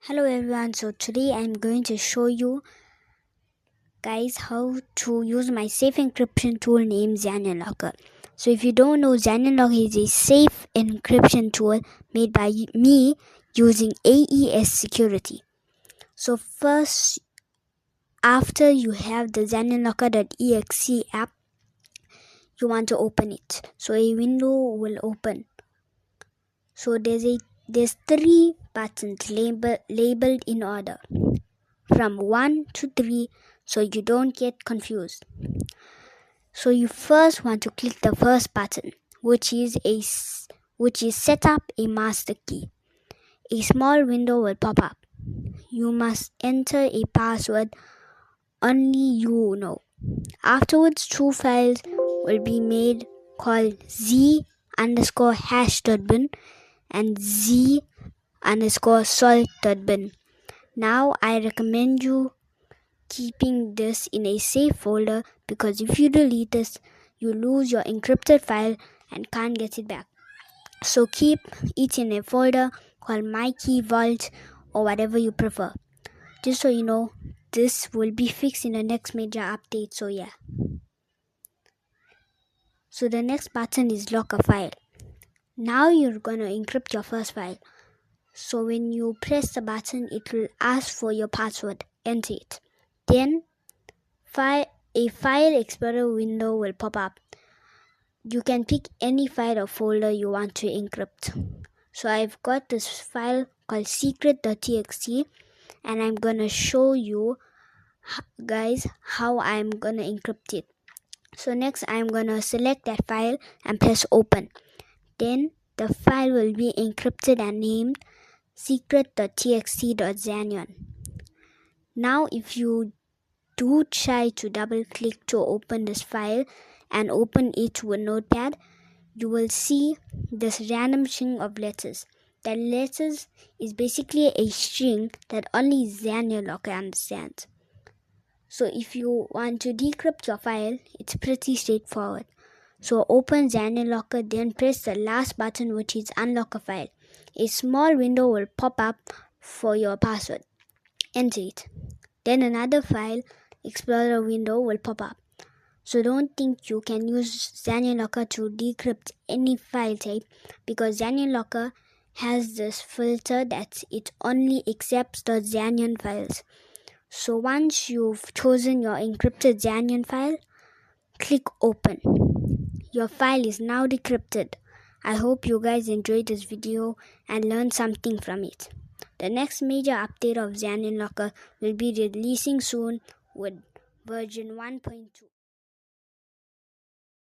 Hello everyone, so today I'm going to show you guys how to use my safe encryption tool named ZanyonLocker. So if you don't know, ZanyonLocker is a safe encryption tool made by me using AES security. So first, after you have the ZanyonLocker.exe app, you want to open it. So a window will open. So there's three buttons labeled in order from 1 to 3 so you don't get confused. So you first want to click the first button, which is set up a master key. A small window will pop up. You must enter a password only you know. Afterwards, two files will be made called z_hash.bin and z_salt.bin. Now I recommend you keeping this in a safe folder because if you delete this, you lose your encrypted file and can't get it back. So keep it in a folder called My Key Vault or whatever you prefer. Just so you know, this will be fixed in the next major update. So yeah. So the next button is lock a file. Now you're gonna encrypt your first file. So when you press the button, it will ask for your password. Enter it. Then a file explorer window will pop up. You can pick any file or folder you want to encrypt. So I've got this file called secret.txt and I'm gonna show you guys how I'm gonna encrypt it. So next I'm gonna select that file and press open. Then the file will be encrypted and named secret.txt.zanyon. Now if you do try to double click to open this file and open it with Notepad, you will see this random string of letters. That letters is basically a string that only ZanyonLocker understands. So if you want to decrypt your file, it's pretty straightforward. So open ZanyonLocker, then press the last button, which is unlock a file. A small window will pop up for your password. Enter it. Then another file explorer window will pop up. So don't think you can use ZanyonLocker to decrypt any file type because ZanyonLocker has this filter that it only accepts the Zanyon files. So once you've chosen your encrypted Zanyon file, click open. Your file is now decrypted. I hope you guys enjoyed this video and learned something from it. The next major update of ZanyonLocker will be releasing soon with version 1.2.